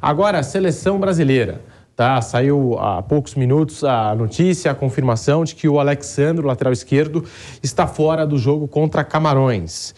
Agora, a seleção brasileira. Tá, saiu há poucos minutos a notícia, a confirmação de que o Alexandro, lateral esquerdo, está fora do jogo contra Camarões.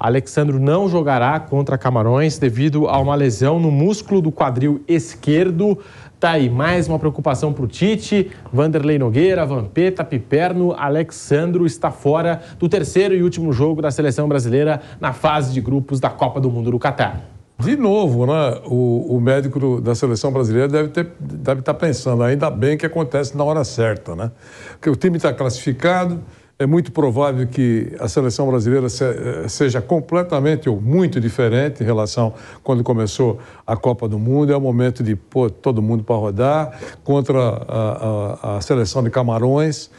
Alexandro não jogará contra Camarões devido a uma lesão no músculo do quadril esquerdo. Tá aí, mais uma preocupação para o Tite. Vanderlei Nogueira, Vampeta, Piperno, Alexandro está fora do terceiro e último jogo da seleção brasileira na fase de grupos da Copa do Mundo do Catar. De novo, né? O médico da seleção brasileira deve estar pensando, ainda bem que acontece na hora certa, né? Porque o time está classificado, é muito provável que a seleção brasileira seja completamente ou muito diferente em relação a quando começou a Copa do Mundo. É o momento de pôr todo mundo para rodar contra a seleção de Camarões.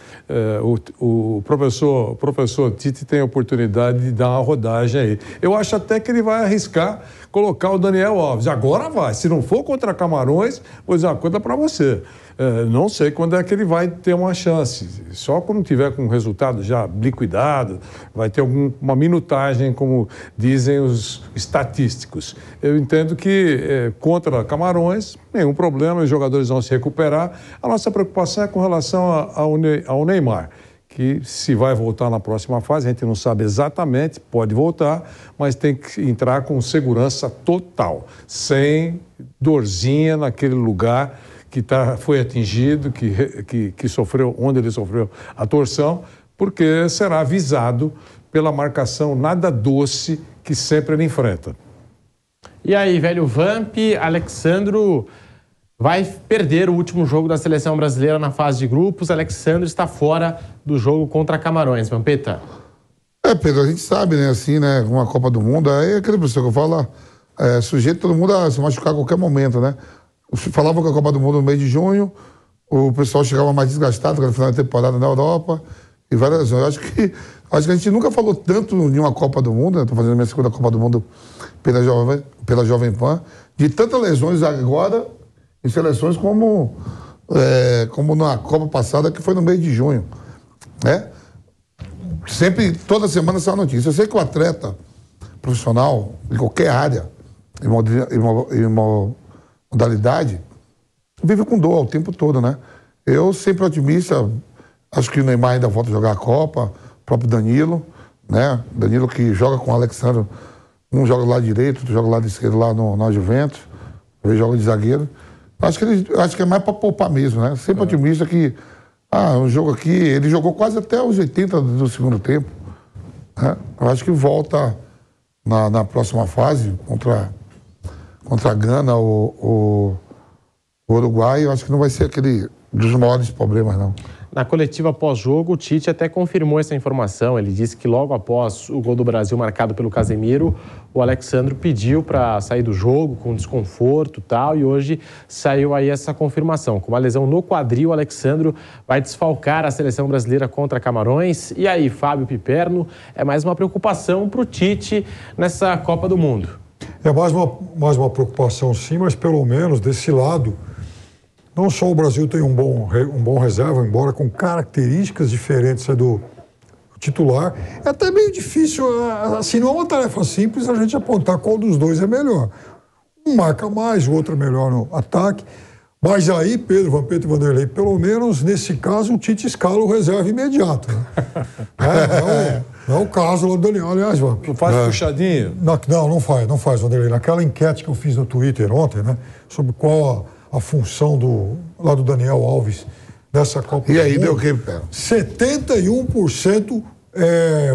O professor Tite tem a oportunidade de dar uma rodagem aí. Eu acho até que ele vai arriscar colocar o Daniel Alves. Agora vai. Se não for contra Camarões, vou dizer uma coisa para você. Não sei quando é que ele vai ter uma chance. Só quando tiver com o resultado já liquidado, vai ter uma minutagem, como dizem os estatísticos. Eu entendo que contra Camarões, nenhum problema, os jogadores vão se recuperar. A nossa preocupação é com relação ao Neymar, que se vai voltar na próxima fase, a gente não sabe exatamente, pode voltar, mas tem que entrar com segurança total, sem dorzinha naquele lugar que foi atingido, que sofreu, onde ele sofreu a torção, porque será avisado pela marcação nada doce que sempre ele enfrenta. E aí, velho Vamp, Alexandro vai perder o último jogo da seleção brasileira na fase de grupos. Alexandro está fora do jogo contra Camarões. Vampeta? Pedro, a gente sabe, né, assim, né, uma Copa do Mundo, aí aquele pessoal que eu falo, sujeito todo mundo a se machucar a qualquer momento, né? Falavam que a Copa do Mundo no mês de junho, o pessoal chegava mais desgastado, que era final da temporada na Europa, e várias razões. Eu acho que a gente nunca falou tanto em uma Copa do Mundo, estou fazendo a minha segunda Copa do Mundo pela Jovem Pan, de tantas lesões agora em seleções como na Copa passada, que foi no mês de junho, né? Sempre, toda semana essa notícia. Eu sei que o atleta profissional, em qualquer área, em modalidade, vive com dor o tempo todo, né? Eu sempre otimista, acho que o Neymar ainda volta a jogar a Copa, o próprio Danilo, né? Danilo que joga com o Alexandre, um joga do lado direito, outro joga do lado esquerdo lá na Juventus, ele joga de zagueiro. Acho que é mais para poupar mesmo, né? Sempre otimista que, um jogo aqui, ele jogou quase até os 80 do segundo tempo, né? Eu acho que volta na próxima fase contra a Gana, o Uruguai. Eu acho que não vai ser aquele dos maiores problemas, não. Na coletiva pós-jogo, o Tite até confirmou essa informação. Ele disse que logo após o gol do Brasil marcado pelo Casemiro, o Alexandro pediu para sair do jogo com desconforto e tal, e hoje saiu aí essa confirmação. Com uma lesão no quadril, o Alexandro vai desfalcar a seleção brasileira contra Camarões. E aí, Fábio Piperno, é mais uma preocupação para o Tite nessa Copa do Mundo. É mais uma preocupação, sim, mas pelo menos desse lado, não só o Brasil tem um bom reserva, embora com características diferentes do titular, é até meio difícil, assim, não é uma tarefa simples a gente apontar qual dos dois é melhor. Um marca mais, o outro é melhor no ataque, mas aí, Pedro, Vampeta e Vanderlei, pelo menos nesse caso, o Tite escala o reserva imediato, né? Não é o caso lá do Daniel, aliás, Vamp. Não faz puxadinho? Não faz, Vanderlei. Naquela enquete que eu fiz no Twitter ontem, né, sobre qual a função do Daniel Alves nessa Copa. E aí, deu o que, Pedro? 71%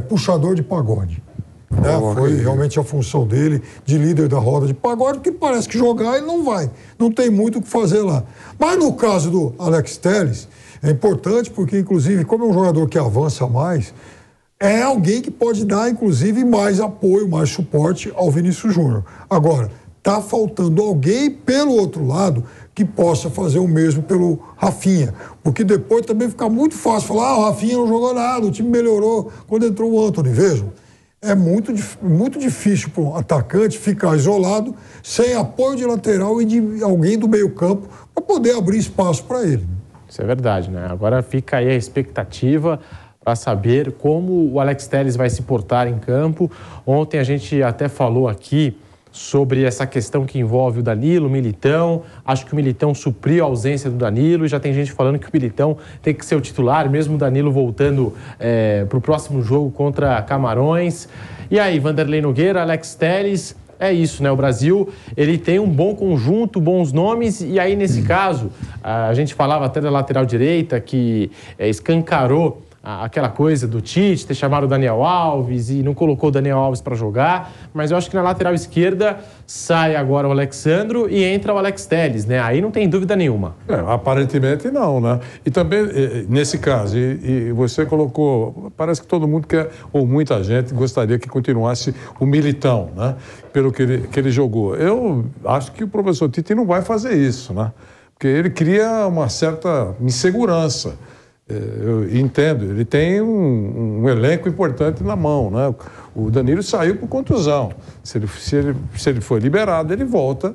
puxador de pagode. Né? Foi realmente a função dele de líder da roda de pagode, porque parece que jogar ele não vai. Não tem muito o que fazer lá. Mas no caso do Alex Telles, é importante porque, inclusive, como é um jogador que avança mais, é alguém que pode dar, inclusive, mais apoio, mais suporte ao Vinícius Júnior. Agora, está faltando alguém, pelo outro lado, que possa fazer o mesmo pelo Rafinha. Porque depois também fica muito fácil falar, o Rafinha não jogou nada, o time melhorou quando entrou o Antony. Vejam, é muito difícil para um atacante ficar isolado, sem apoio de lateral e de alguém do meio campo, para poder abrir espaço para ele. Isso é verdade, né? Agora fica aí a expectativa para saber como o Alex Telles vai se portar em campo. Ontem a gente até falou aqui sobre essa questão que envolve o Danilo, o Militão. Acho que o Militão supriu a ausência do Danilo e já tem gente falando que o Militão tem que ser o titular, mesmo o Danilo voltando para o próximo jogo contra Camarões. E aí, Vanderlei Nogueira, Alex Telles, é isso, né? O Brasil, ele tem um bom conjunto, bons nomes, e aí, nesse caso, a gente falava até da lateral direita, que escancarou aquela coisa do Tite ter chamado o Daniel Alves e não colocou o Daniel Alves para jogar, mas eu acho que na lateral esquerda sai agora o Alexandro e entra o Alex Telles, né? Aí não tem dúvida nenhuma. Aparentemente não, né? E também, nesse caso, e você colocou, parece que todo mundo quer, ou muita gente gostaria que continuasse o Militão, né? Pelo que ele jogou. Eu acho que o professor Tite não vai fazer isso, né? Porque ele cria uma certa insegurança. Eu entendo, ele tem um elenco importante na mão, né? O Danilo saiu por contusão. Se ele for liberado, ele volta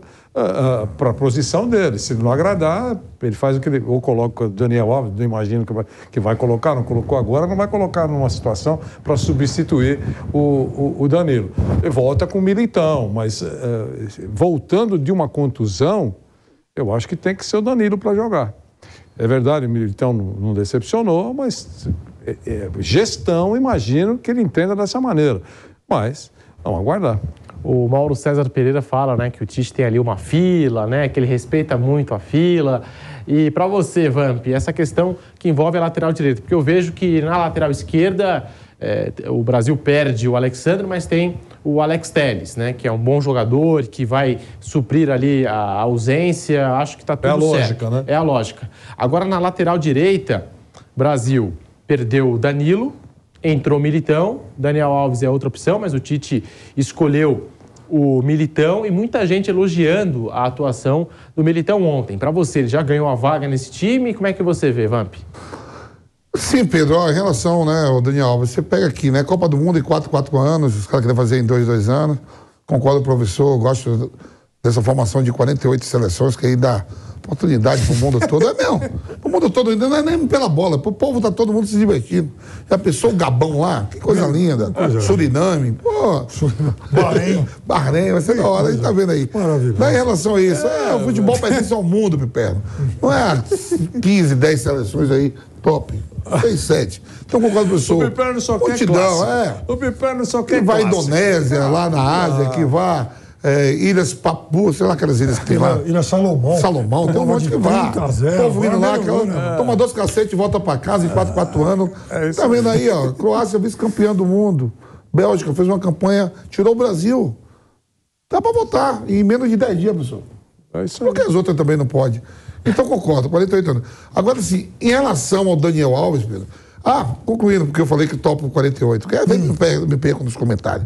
para a posição dele. Se ele não agradar, ele faz o que ele... Ou coloca o Daniel Alves, não imagino que vai colocar, não colocou agora, não vai colocar numa situação para substituir o Danilo. Ele volta com o Militão, mas voltando de uma contusão, eu acho que tem que ser o Danilo para jogar. É verdade, o Militão não decepcionou, mas gestão, imagino que ele entenda dessa maneira. Mas, vamos aguardar. O Mauro César Pereira fala, né, que o Tite tem ali uma fila, né, que ele respeita muito a fila. E para você, Vamp, essa questão que envolve a lateral direita, porque eu vejo que na lateral esquerda o Brasil perde o Alexandre, mas tem o Alex Telles, né, que é um bom jogador, que vai suprir ali a ausência. Acho que está tudo certo. É a lógica, né? É a lógica. Agora, na lateral direita, Brasil perdeu o Danilo, entrou o Militão, Daniel Alves é outra opção, mas o Tite escolheu o Militão e muita gente elogiando a atuação do Militão ontem. Para você, ele já ganhou a vaga nesse time? Como é que você vê, Vamp? Sim, Pedro, em relação, né, ao Daniel Alves, você pega aqui, né, Copa do Mundo em 4 anos, os caras querem fazer em 2 anos. Concordo com o professor, gosto dessa formação de 48 seleções que aí dá oportunidade pro mundo todo. É mesmo, pro mundo todo, ainda não é nem pela bola, pro povo tá todo mundo se divertindo. Já pensou o Gabão lá? Que coisa linda. Suriname, pô. Bahrein, vai ser da hora, a gente tá vendo aí. Maravilhoso. Daí, em relação a isso, o futebol pertence ao mundo, Piperno. Não é 15, 10 seleções aí, top. 6, 7. Então, concordo com o professor. O Piperno só quer classe. O Piperno só quer que vai à classe. Indonésia, lá na Ásia, que vai... Ilhas Papu, sei lá aquelas ilhas que tem lá. Ilha Salomão. Salomão, tem um monte que vai. O povo indo lá, toma 2 cacetes e volta pra casa em 4 anos. Tá vendo aí, ó? Croácia, vice-campeã do mundo. Bélgica fez uma campanha, tirou o Brasil. Dá pra votar em menos de 10 dias, professor. É isso aí. Porque as outras também não podem. Então concordo, 48 anos. Agora, assim, em relação ao Daniel Alves, Pedro. Concluindo, porque eu falei que topo 48. Porque aí me perco nos comentários.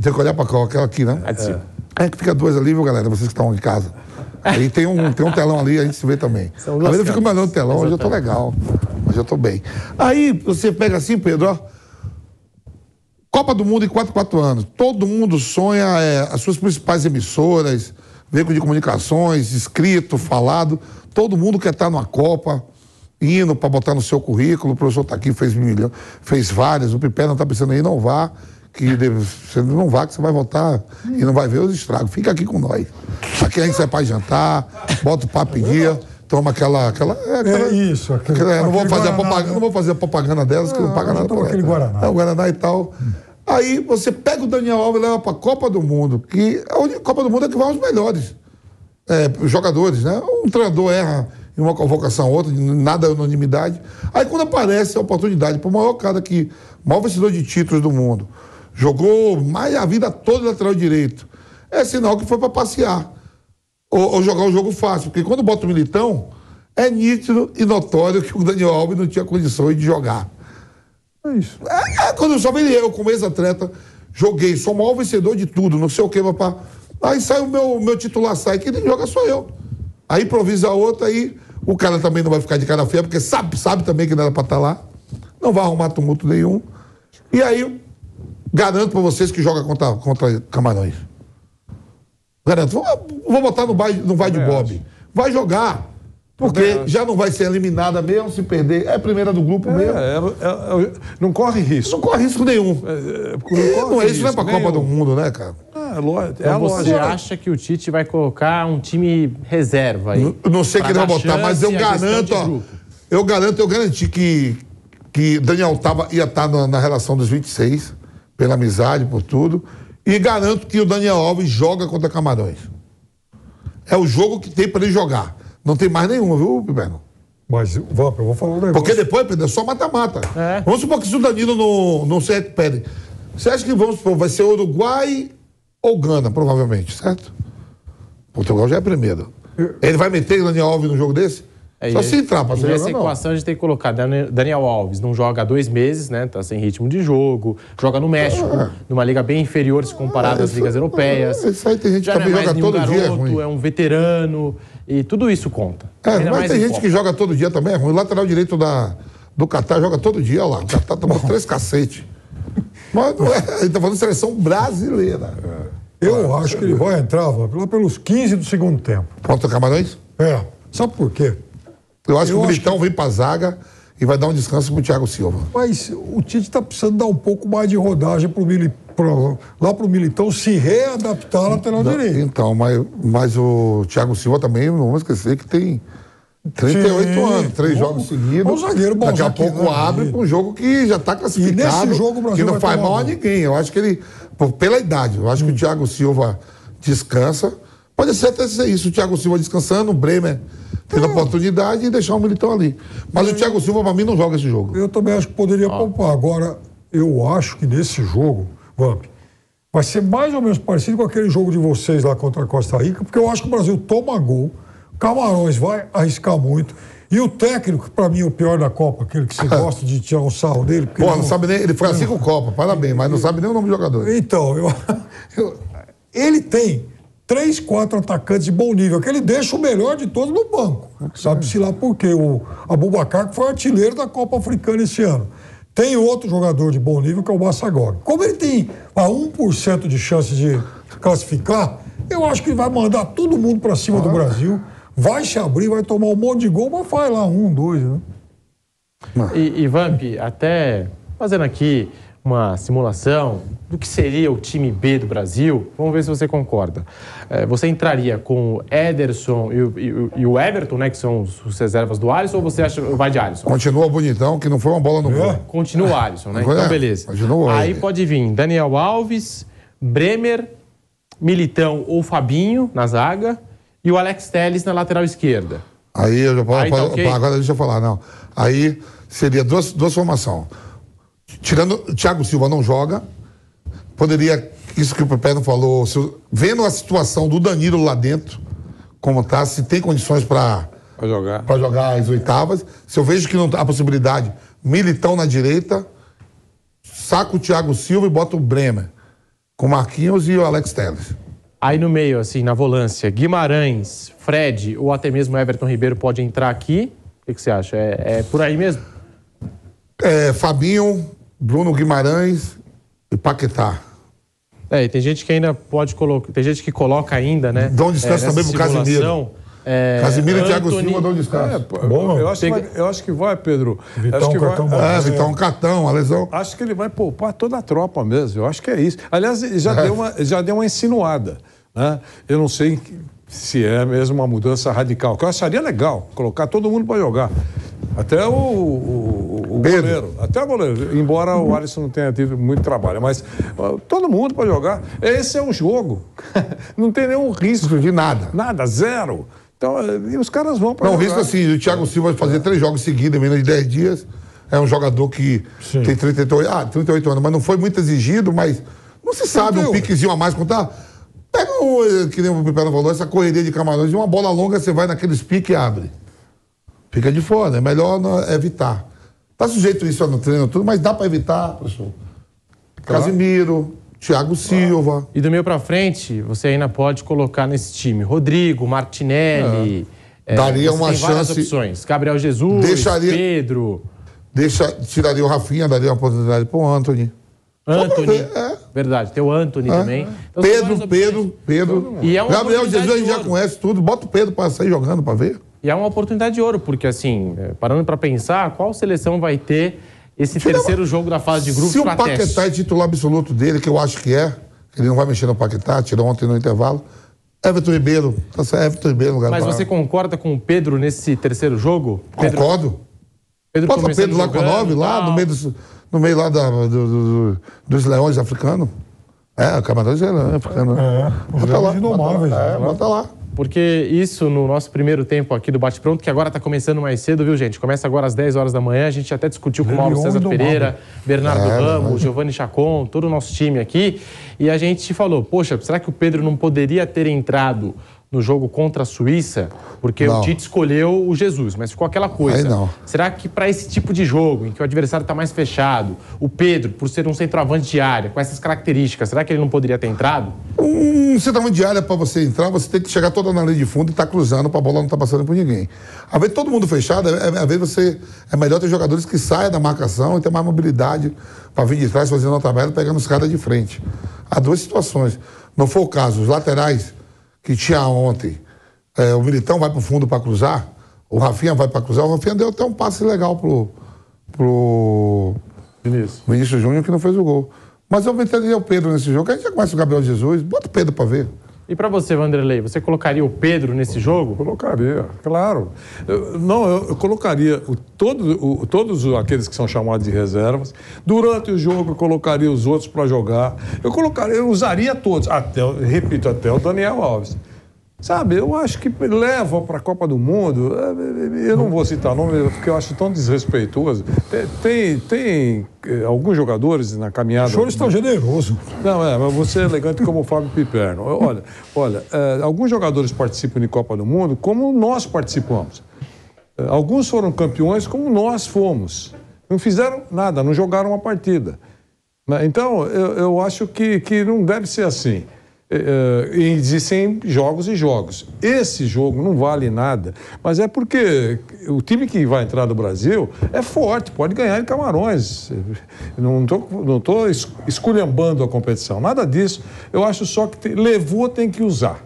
Tem que olhar pra cá, aquela aqui, né? Que fica 2 ali, viu, galera? Vocês que estão em casa. Aí tem um telão ali, a gente se vê também. Às vezes eu fico me olhando no telão, hoje eu tô legal. Hoje eu tô bem. Aí você pega assim, Pedro, ó. Copa do Mundo em 4 anos. Todo mundo sonha as suas principais emissoras, veículo de comunicações, escrito, falado. Todo mundo quer estar numa Copa. Hino para botar no seu currículo, o professor está aqui, fez várias, o Piperno está pensando aí, não vá, você não vá que você vai voltar e não vai ver os estragos. Fica aqui com nós. Aqui a gente sai para jantar, bota o papo em dia, toma aquela isso. Não vou fazer a propaganda delas, que não paga nada por aquele Guaraná. O Guaraná e tal. Aí você pega o Daniel Alves e leva para a Copa do Mundo, que a Copa do Mundo é que vai os melhores jogadores, né? Um treinador erra em uma convocação outra, nada é unanimidade. Aí quando aparece a oportunidade para o maior cara aqui, maior vencedor de títulos do mundo, jogou mais a vida toda lateral direito, é sinal que foi para passear. Ou jogar um jogo fácil, porque quando bota o Militão, é nítido e notório que o Daniel Alves não tinha condições de jogar. É isso. Quando eu só vi eu como ex-atleta, joguei, sou o maior vencedor de tudo, não sei o que, papá. Aí sai o meu titular, sai, quem joga sou eu. Aí improvisa outro, aí o cara também não vai ficar de cara feia, porque sabe também que não era para estar lá. Não vai arrumar tumulto nenhum. E aí, garanto para vocês que joga contra Camarões. Garanto. Vou botar no vai de Bob. Vai jogar. Porque já não vai ser eliminada mesmo se perder. É a primeira do grupo mesmo. Não corre risco. Não corre risco nenhum. Isso não é pra Copa do Mundo, né, cara? Então você acha que o Tite vai colocar um time reserva aí? Não sei que ele vai botar, mas eu garanto, eu garanti que Daniel ia estar na relação dos 26, pela amizade, por tudo. E garanto que o Daniel Alves joga contra Camarões. É o jogo que tem para ele jogar. Não tem mais nenhuma, viu, Piperno? Mas, Vamp, eu vou falar um negócio. Porque depois, Pedro, é só mata-mata. Vamos supor que se o Danilo não se recupere. Você acha que, vamos supor, vai ser Uruguai ou Gana, provavelmente, certo? Portugal já é primeiro. Ele vai meter o Daniel Alves no jogo desse? Só se entrar pra ser nessa equação a gente tem que colocar Daniel Alves, não joga há 2 meses, né? Tá sem ritmo de jogo, joga no México, numa liga bem inferior se comparado às ligas europeias. Isso aí tem gente que também joga todo dia, é ruim. É um veterano e tudo isso conta. Mas tem gente que joga todo dia também, é ruim. O lateral direito do Catar joga todo dia, olha lá. O Catar tomou 3 cacete. Mas não é, ele tá falando de seleção brasileira. Eu acho que ele vai entrar, Vamp, lá pelos 15 do segundo tempo. Contra Camarões? Sabe por quê? Eu acho que o Militão vem pra zaga e vai dar um descanso pro Thiago Silva. Mas o Tite tá precisando dar um pouco mais de rodagem lá pro Militão se readaptar à lateral direito. Então, mas o Thiago Silva também, não vamos esquecer que tem 38 anos, 3 jogos seguidos. Um zagueiro bom. Daqui a pouco abre para um jogo que já está classificado. E nesse jogo o Brasil que não faz mal a ninguém. Eu acho que ele, pela idade, eu acho que o Thiago Silva descansa. Pode ser até ser isso, o Thiago Silva descansando, o Bremer tendo oportunidade e deixar o Militão ali. Mas o Thiago Silva, para mim, não joga esse jogo. Eu também acho que poderia poupar. Agora, eu acho que nesse jogo, Vamp, vai ser mais ou menos parecido com aquele jogo de vocês lá contra a Costa Rica, porque eu acho que o Brasil toma gol, Camarões vai arriscar muito, e o técnico, para mim, é o pior da Copa, aquele que você gosta de tirar um sarro dele. Não sabe nem, ele foi assim com o Copa, parabéns, mas não sabe nem o nome do jogador. Então, ele tem 3, 4 atacantes de bom nível, que ele deixa o melhor de todos no banco. Sabe-se lá por quê. O Abubakar, que foi artilheiro da Copa Africana esse ano. Tem outro jogador de bom nível, que é o Massagog. Como ele tem a 1% de chance de classificar, eu acho que ele vai mandar todo mundo para cima do Brasil, vai se abrir, vai tomar um monte de gol, mas faz lá 1, 2, né? E Vamp, até fazendo aqui uma simulação do que seria o time B do Brasil, vamos ver se você concorda. Você entraria com o Ederson e o Everton, né, que são os reservas do Alisson, ou você acha que vai de Alisson? Continua bonitão, que não foi uma bola no gol. Continua o Alisson, né? Então, beleza. Aí pode vir Daniel Alves, Bremer, Militão ou Fabinho na zaga e o Alex Telles na lateral esquerda. Aí eu já posso, okay. Agora deixa eu falar, não. Aí seria duas formações. Tirando o Thiago Silva não joga, poderia, isso que o Pepe não falou, vendo a situação do Danilo lá dentro, como tá, se tem condições para jogar as oitavas, se eu vejo que não há possibilidade, Militão na direita, saca o Thiago Silva e bota o Bremer, com Marquinhos e o Alex Telles. Aí no meio, assim, na volância, Guimarães, Fred ou até mesmo Everton Ribeiro pode entrar aqui. O que você acha? É por aí mesmo? Fabinho, Bruno Guimarães e Paquetá. E tem gente que ainda pode colocar. Tem gente que coloca ainda, né? Dá um descanso também pro Casimiro. Casimiro e Thiago Silva dão um descanso. Eu acho que vai, Pedro. Vitão, Vitão, cartão, a lesão. Acho que ele vai poupar toda a tropa mesmo. Eu acho que é isso. Aliás, já deu uma insinuada. Né? Eu não sei se é mesmo uma mudança radical. Que eu acharia legal colocar todo mundo para jogar. Até o goleiro. Até o goleiro. Embora o Alisson não tenha tido muito trabalho. Mas todo mundo para jogar. Esse é o jogo. Não tem nenhum risco de nada. Nada, zero. Então, e os caras vão para jogar. Não, o risco assim, o Thiago Silva fazer 3 jogos seguidos em menos de 10 dias. É um jogador que tem 38 anos, mas não foi muito exigido, mas não se sabe um piquezinho a mais contar. Pega, que nem o Pepe falou, essa correria de Camarões, de uma bola longa, você vai naqueles piques e abre. Fica de fora, é melhor evitar. Tá sujeito isso no treino tudo, mas dá para evitar, professor. Casimiro, Thiago Silva. E do meio para frente, você ainda pode colocar nesse time Rodrigo, Martinelli. Daria uma tem várias chance. Opções. Gabriel Jesus, Pedro. Tiraria o Rafinha, daria uma oportunidade pro Anthony. Verdade, tem o Anthony também. Então, Pedro. E Gabriel Jesus a gente já conhece tudo. Bota o Pedro para sair jogando para ver. E é uma oportunidade de ouro, porque assim, parando para pensar, qual seleção vai ter esse terceiro jogo da fase de grupos para teste? Se o Paquetá é titular absoluto dele, que eu acho que é, ele não vai mexer no Paquetá, tirou ontem no intervalo. Everton Ribeiro, Everton Ribeiro no lugar. Mas você concorda com o Pedro nesse terceiro jogo? Concordo. Bota o Pedro lá com a 9, lá no meio lá dos leões africanos. O Camarões é africano. Bota lá. Bota lá. Porque isso no nosso primeiro tempo aqui do Bate Pronto, que agora está começando mais cedo, viu, gente? Começa agora às 10 horas da manhã. A gente até discutiu com o Mauro César Pereira, Bernardo Ramos, Giovanni Chacon, todo o nosso time aqui. E a gente falou, poxa, será que o Pedro não poderia ter entrado no jogo contra a Suíça? Porque o Tite escolheu o Jesus, mas ficou aquela coisa. Aí não. Será que para esse tipo de jogo, em que o adversário está mais fechado, o Pedro, por ser um centroavante de área, com essas características, será que ele não poderia ter entrado? Um centroavante de área, para você entrar, você tem que chegar toda na linha de fundo e estar cruzando para a bola não estar passando por ninguém. Às vezes todo mundo fechado, às vezes é melhor ter jogadores que saiam da marcação e ter mais mobilidade para vir de trás, fazendo uma tabela, pegando os caras de frente. Há duas situações. Não foi o caso, os laterais que tinha ontem, o Militão vai para o fundo para cruzar, o Rafinha vai para cruzar, o Rafinha deu até um passe legal pro Vinícius Júnior, que não fez o gol. Mas eu meteria o Pedro nesse jogo, a gente já conhece o Gabriel Jesus, bota o Pedro para ver. E para você, Vanderlei, você colocaria o Pedro nesse jogo? Colocaria, claro. Eu colocaria todos aqueles que são chamados de reservas. Durante o jogo, eu colocaria os outros para jogar. Eu usaria todos, até o Daniel Alves. Sabe, eu acho que leva para a Copa do Mundo, eu não vou citar nome, porque eu acho tão desrespeitoso. Tem alguns jogadores na caminhada... O senhor está generoso. Não, mas você é elegante como o Fábio Piperno. Olha, alguns jogadores participam de Copa do Mundo como nós participamos. Alguns foram campeões como nós fomos. Não fizeram nada, não jogaram uma partida. Então, eu acho que não deve ser assim. Existem jogos e jogos. Esse jogo não vale nada, mas é porque o time que vai entrar do Brasil é forte, pode ganhar em Camarões. Não estou esculhambando a competição, nada disso. Eu acho só que tem que usar.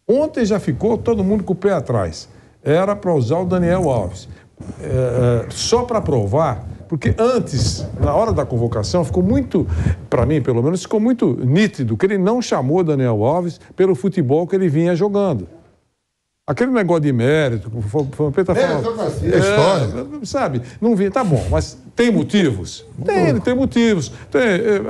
Ontem já ficou todo mundo com o pé atrás. Era para usar o Daniel Alves. Só para provar, porque antes, na hora da convocação, ficou muito, para mim pelo menos, ficou muito nítido que ele não chamou Daniel Alves pelo futebol que ele vinha jogando. Aquele negócio de mérito, o Pedro falando. História. Sabe, não vi, tá bom, mas tem motivos? Tem motivos.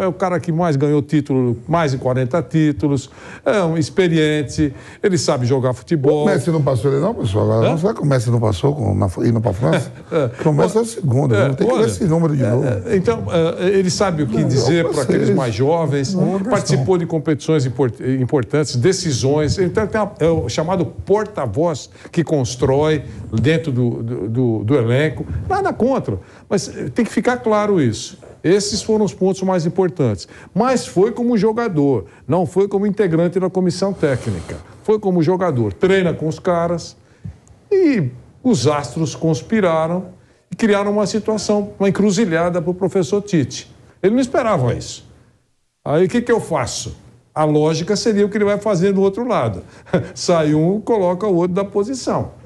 É o cara que mais ganhou título, mais de 40 títulos, é um experiente, ele sabe jogar futebol. O Messi não passou ele não, pessoal? Agora, será que o Messi não passou indo para a França? O Messi é o segundo, não tem que ver esse número de novo. Então, ele sabe o que dizer para aqueles mais jovens, participou de competições importantes, decisões, então é o chamado porta-voz que constrói dentro do elenco. Nada contra, mas tem que ficar claro isso. Esses foram os pontos mais importantes. Mas foi como jogador, não foi como integrante da comissão técnica. Foi como jogador. Treina com os caras e os astros conspiraram e criaram uma situação, uma encruzilhada para o professor Tite. Ele não esperava isso. Aí o que eu faço? A lógica seria o que ele vai fazer do outro lado. Sai um, coloca o outro da posição.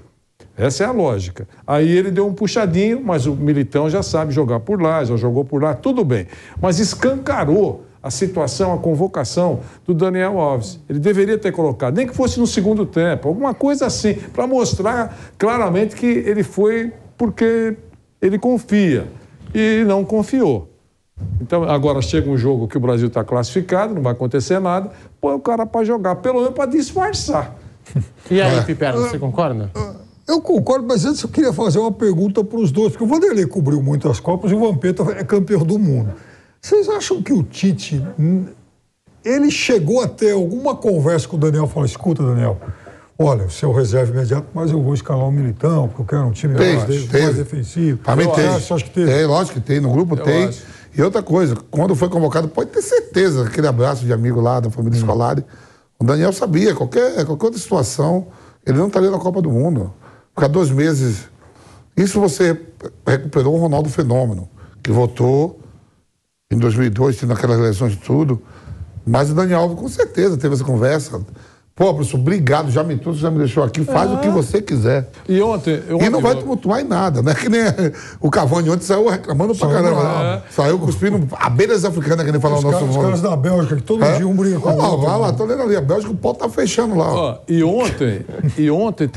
Essa é a lógica. Aí ele deu um puxadinho, mas o Militão já sabe jogar por lá, já jogou por lá, tudo bem. Mas escancarou a situação, a convocação do Daniel Alves. Ele deveria ter colocado, nem que fosse no segundo tempo, alguma coisa assim, para mostrar claramente que ele foi porque ele confia e não confiou. Então, agora chega um jogo que o Brasil está classificado, não vai acontecer nada, põe o cara para jogar, pelo menos para disfarçar. E aí, Piperno, você concorda? Eu concordo, mas antes eu queria fazer uma pergunta para os dois, porque o Vanderlei cobriu muitas Copas e o Vampeta é campeão do mundo. Vocês acham que o Tite, ele chegou a ter alguma conversa com o Daniel, falou, escuta, Daniel, olha, você é o reserva imediato, mas eu vou escalar o Militão, porque eu quero um time mais defensivo. Para mim tem. Acho que teve. Tem, lógico que tem, no grupo tem. E outra coisa, quando foi convocado, pode ter certeza, aquele abraço de amigo lá da família Scolari, o Daniel sabia, qualquer outra situação, ele não estaria na Copa do Mundo. Porque há 2 meses, isso você recuperou o Ronaldo Fenômeno, que voltou em 2002, tendo aquelas eleições de tudo, mas o Daniel Alves com certeza teve essa conversa, Pô, professor, obrigado, já me trouxe, já me deixou aqui, faz o que você quiser. E ontem E não vai tumultuar em nada, né? Que nem o Cavani ontem saiu reclamando pra caramba. Saiu cuspindo abelhas africanas, que nem falar o nosso nome. Os caras da Bélgica, que todo dia um briga com o outro. Vai lá, tô lendo ali, a Bélgica, o pau tá fechando lá. Ó, e ontem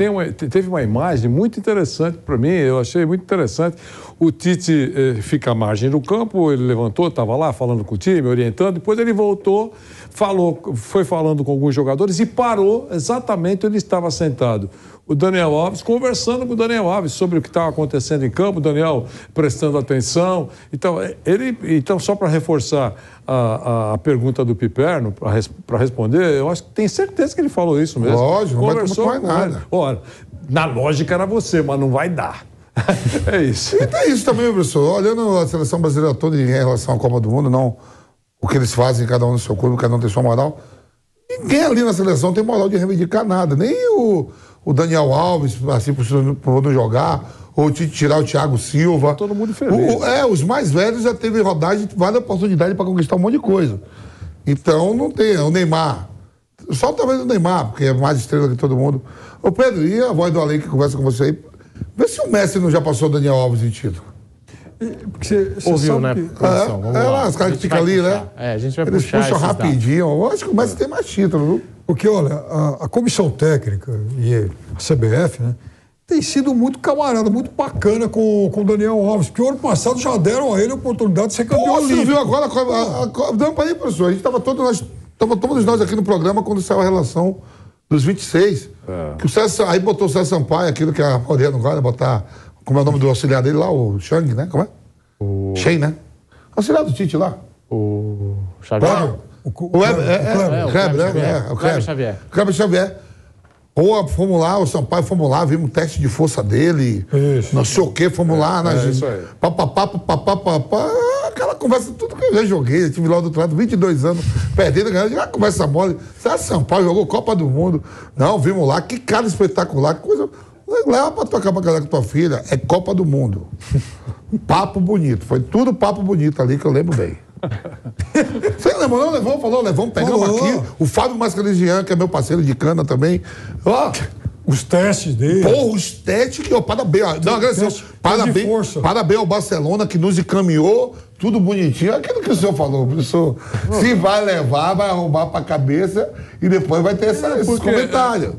teve uma imagem muito interessante para mim, eu achei muito interessante. O Tite fica à margem do campo, ele levantou, estava lá falando com o time, orientando, depois ele voltou, foi falando com alguns jogadores e parou exatamente onde ele estava sentado. O Daniel Alves, conversando com o Daniel Alves sobre o que estava acontecendo em campo, o Daniel prestando atenção. Então só para reforçar a pergunta do Piperno, para responder, eu acho que tem certeza que ele falou isso mesmo. Lógico, não vai tomar nada. Ora, na lógica era você, mas não vai dar. É isso. E tem isso também, professor. Olhando a seleção brasileira toda em relação à Copa do Mundo, não o que eles fazem, cada um no seu clube, cada um tem sua moral. Ninguém ali na seleção tem moral de reivindicar nada. Nem o Daniel Alves, assim, por não jogar, ou o Tite tirar o Thiago Silva. Todo mundo feliz. Os mais velhos já teve rodagem, várias oportunidades para conquistar um monte de coisa. Então não tem. O Neymar. Só talvez o Neymar, porque é mais estrela que todo mundo. Ô Pedro, e a voz do Além que conversa com você aí? Vê se o Messi não já passou o Daniel Alves em título. Você ouviu, né? Os caras que ficam ali, né? A gente vai Eles puxar puxam rapidinho. Eu acho que o Messi tem mais título, viu? Porque, olha, a comissão técnica e a CBF, né, tem sido muito camarada, muito bacana com o Daniel Alves, porque o ano passado já deram a ele a oportunidade de ser campeão olímpico. Você viu agora? Não, peraí, professor. A gente estava todos nós aqui no programa quando saiu a relação dos 26. Que o César, aí botou o César Sampaio, aquilo que a maioria não gosta, botar. Como é o nome do auxiliar dele lá? O Chang, né? Como é? Shane, né? Auxiliar do Tite lá. O Xavier. O Kleber Xavier. Kleber Xavier. Pô, fomos lá, o Sampaio, fomos lá, vimos o teste de força dele. Isso. Não sei o quê, fomos lá. Isso aí. Aquela conversa, tudo que eu já joguei. Eu tive lá do outro lado, 22 anos, perdendo, ganhando. Já conversa mole. Sabe, Sampaio jogou Copa do Mundo. Não, vimos lá, que cara espetacular, que coisa. Leva pra tocar pra casar com tua filha, é Copa do Mundo. Papo bonito. Foi tudo papo bonito ali que eu lembro bem. Você lembra, não? Levamos, pegamos aqui. O Fábio Mascarenhas, que é meu parceiro de cana também. Ó, os testes dele. Porra, os testes que, ó, parabéns. Não, parabéns ao Barcelona que nos encaminhou, tudo bonitinho. Aquilo que o senhor falou, professor. Se vai levar, vai arrumar pra cabeça e depois vai ter esses comentários.